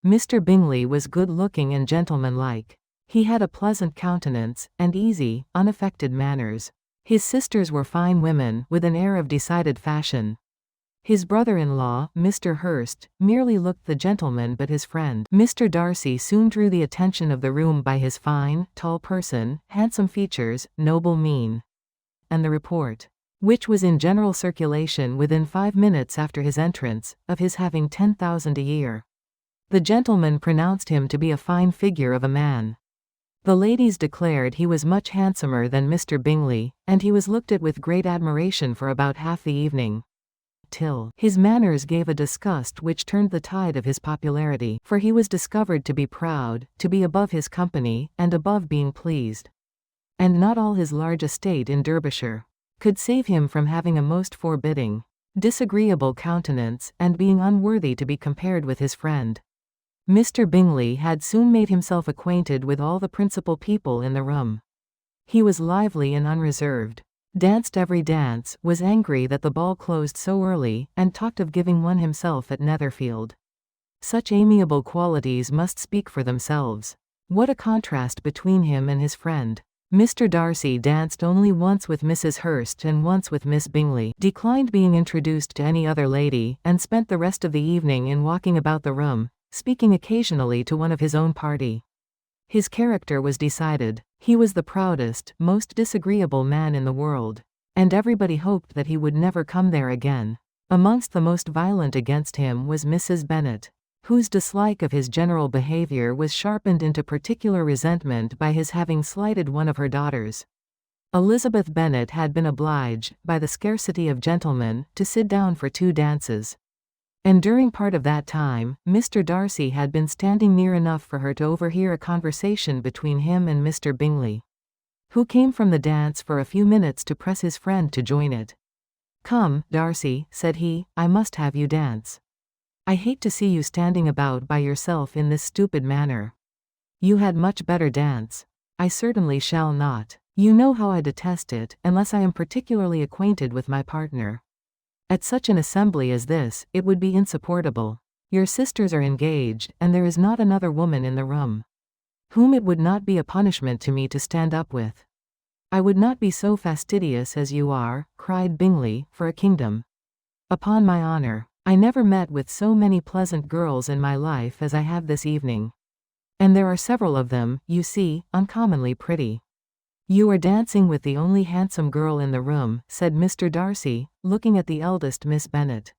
Mr. Bingley was good-looking and gentlemanlike. He had a pleasant countenance, and easy, unaffected manners. His sisters were fine women, with an air of decided fashion. His brother-in-law, Mr. Hurst, merely looked the gentleman but his friend. Mr. Darcy soon drew the attention of the room by his fine, tall person, handsome features, noble mien. And the report, which was in general circulation within 5 minutes after his entrance, of his having 10,000 a year. The gentleman pronounced him to be a fine figure of a man. The ladies declared he was much handsomer than Mr. Bingley, and he was looked at with great admiration for about half the evening, till his manners gave a disgust which turned the tide of his popularity, for he was discovered to be proud, to be above his company, and above being pleased. And not all his large estate in Derbyshire could save him from having a most forbidding, disagreeable countenance, and being unworthy to be compared with his friend. Mr. Bingley had soon made himself acquainted with all the principal people in the room. He was lively and unreserved, danced every dance, was angry that the ball closed so early, and talked of giving one himself at Netherfield. Such amiable qualities must speak for themselves. What a contrast between him and his friend! Mr. Darcy danced only once with Mrs. Hurst and once with Miss Bingley, declined being introduced to any other lady, and spent the rest of the evening in walking about the room, speaking occasionally to one of his own party. His character was decided. He was the proudest, most disagreeable man in the world, and everybody hoped that he would never come there again. Amongst the most violent against him was Mrs. Bennet, whose dislike of his general behavior was sharpened into particular resentment by his having slighted one of her daughters. Elizabeth Bennet had been obliged, by the scarcity of gentlemen, to sit down for 2 dances. And during part of that time, Mr. Darcy had been standing near enough for her to overhear a conversation between him and Mr. Bingley, who came from the dance for a few minutes to press his friend to join it. "Come, Darcy," said he, "I must have you dance. I hate to see you standing about by yourself in this stupid manner. You had much better dance." "I certainly shall not. You know how I detest it, unless I am particularly acquainted with my partner. At such an assembly as this, it would be insupportable. Your sisters are engaged, and there is not another woman in the room whom it would not be a punishment to me to stand up with." "I would not be so fastidious as you are," cried Bingley, "for a kingdom. Upon my honor, I never met with so many pleasant girls in my life as I have this evening. And there are several of them, you see, uncommonly pretty." "You are dancing with the only handsome girl in the room," said Mr. Darcy, looking at the eldest Miss Bennet.